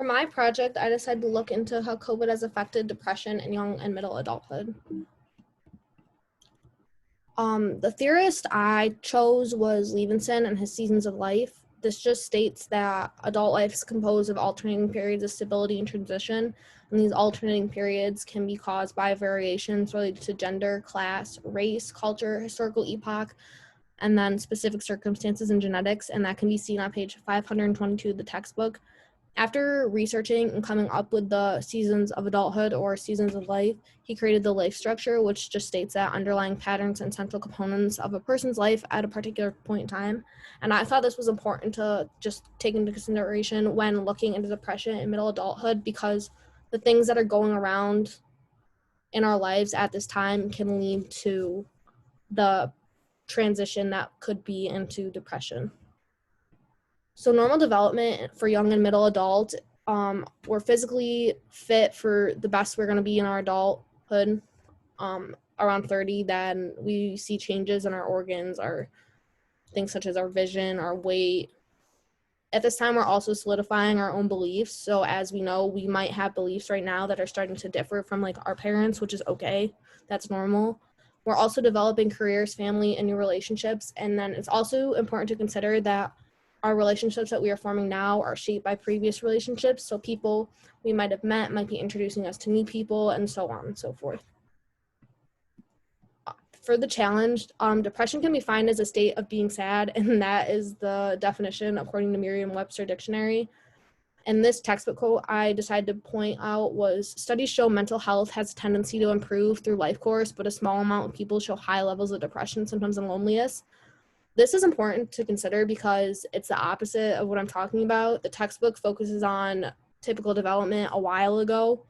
For my project, I decided to look into how COVID has affected depression in young and middle adulthood. The theorist I chose was Levinson and his Seasons of Life. This just states that adult life is composed of alternating periods of stability and transition, and these alternating periods can be caused by variations related to gender, class, race, culture, historical epoch, and then specific circumstances and genetics, and that can be seen on page 522 of the textbook. After researching and coming up with the seasons of adulthood or seasons of life, he created the life structure, which just states that underlying patterns and central components of a person's life at a particular point in time. And I thought this was important to just take into consideration when looking into depression in middle adulthood, because the things that are going around in our lives at this time can lead to the transition that could be into depression. So normal development for young and middle adult, we're physically fit for the best we're going to be in our adulthood. Around 30, then we see changes in our organs, our things such as our vision, our weight. At this time, we're also solidifying our own beliefs. So as we know, we might have beliefs right now that are starting to differ from like our parents, which is okay. That's normal. We're also developing careers, family, and new relationships. And then it's also important to consider that our relationships that we are forming now are shaped by previous relationships. So people we might have met might be introducing us to new people, and so on and so forth. For the challenge, depression can be defined as a state of being sad, and that is the definition according to Merriam-Webster Dictionary. And this textbook quote I decided to point out was, studies show mental health has a tendency to improve through life course, but a small amount of people show high levels of depression, symptoms, and loneliness. This is important to consider because it's the opposite of what I'm talking about. The textbook focuses on typical development a while ago,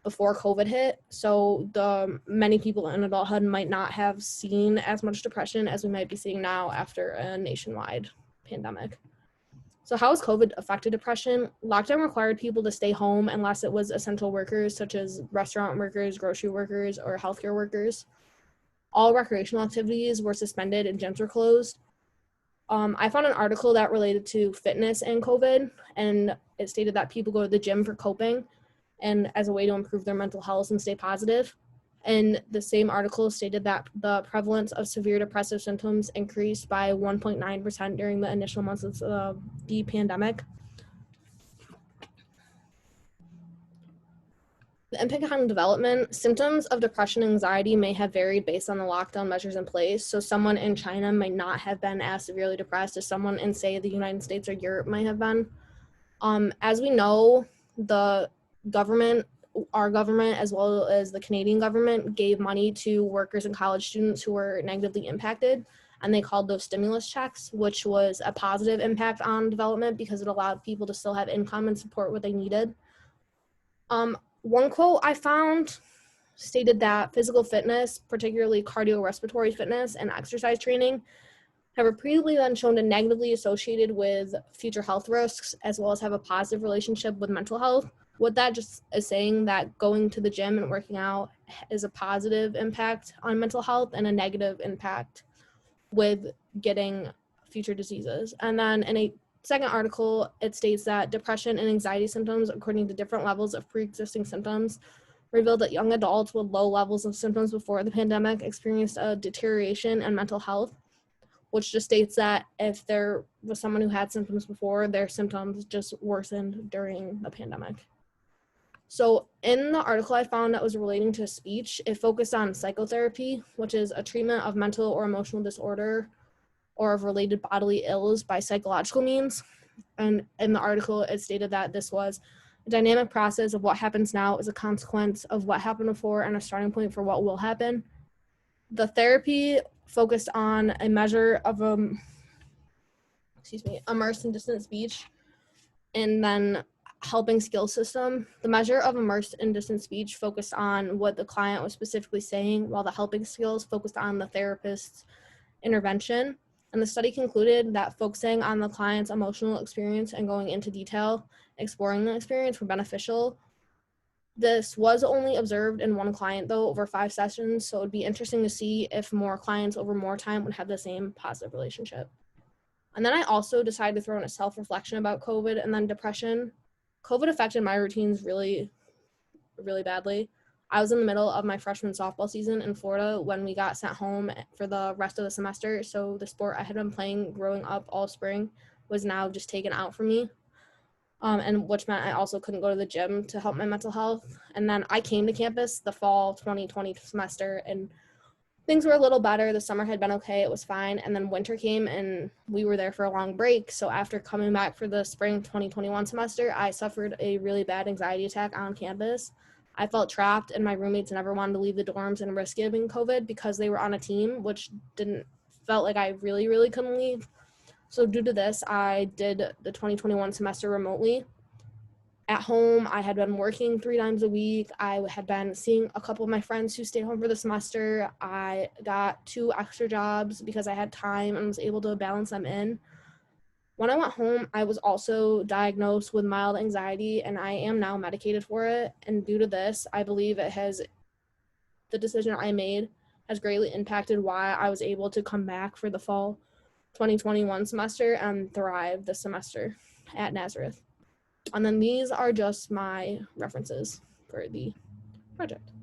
before COVID hit. So the many people in adulthood might not have seen as much depression as we might be seeing now after a nationwide pandemic. So how has COVID affected depression? Lockdown required people to stay home unless it was essential workers such as restaurant workers, grocery workers, or healthcare workers. All recreational activities were suspended and gyms were closed. I found an article that related to fitness and COVID, and it stated that people go to the gym for coping and as a way to improve their mental health and stay positive. And the same article stated that the prevalence of severe depressive symptoms increased by 1.9% during the initial months of the pandemic. The impact on development, symptoms of depression and anxiety may have varied based on the lockdown measures in place. So someone in China might not have been as severely depressed as someone in, say, the United States or Europe might have been. As we know, the government, our government, as well as the Canadian government, gave money to workers and college students who were negatively impacted, and they called those stimulus checks, which was a positive impact on development because it allowed people to still have income and support what they needed. One quote I found stated that physical fitness, particularly cardiorespiratory fitness and exercise training, have repeatedly been shown to negatively associated with future health risks, as well as have a positive relationship with mental health. What that just is saying that going to the gym and working out is a positive impact on mental health and a negative impact with getting future diseases. And then in a second article, it states that depression and anxiety symptoms, according to different levels of pre-existing symptoms, revealed that young adults with low levels of symptoms before the pandemic experienced a deterioration in mental health, which just states that if there was someone who had symptoms before, their symptoms just worsened during the pandemic. So in the article I found that was relating to speech, it focused on psychotherapy, which is a treatment of mental or emotional disorder or of related bodily ills by psychological means. And in the article, it stated that this was a dynamic process of what happens now is a consequence of what happened before and a starting point for what will happen. The therapy focused on a measure of immersed and distant speech, and then helping skill system. The measure of immersed and distant speech focused on what the client was specifically saying, while the helping skills focused on the therapist's intervention. And the study concluded that focusing on the client's emotional experience and going into detail, exploring the experience were beneficial. This was only observed in one client, though, over 5 sessions, so it would be interesting to see if more clients over more time would have the same positive relationship. And then I also decided to throw in a self-reflection about COVID and then depression. COVID affected my routines really, really badly. I was in the middle of my freshman softball season in Florida when we got sent home for the rest of the semester. So the sport I had been playing growing up all spring was now just taken out from me. And which meant I also couldn't go to the gym to help my mental health. And then I came to campus the fall 2020 semester, and things were a little better. The summer had been okay. It was fine. And then winter came and we were there for a long break. So after coming back for the spring 2021 semester, I suffered a really bad anxiety attack on campus. I felt trapped, and my roommates never wanted to leave the dorms and risk getting COVID because they were on a team, which didn't felt like I really, really couldn't leave. So due to this, I did the 2021 semester remotely. At home, I had been working 3 times a week. I had been seeing a couple of my friends who stayed home for the semester. I got 2 extra jobs because I had time and was able to balance them in. When I went home, I was also diagnosed with mild anxiety, and I am now medicated for it. And due to this, I believe the decision I made has greatly impacted why I was able to come back for the fall 2021 semester and thrive this semester at Nazareth. And then these are just my references for the project.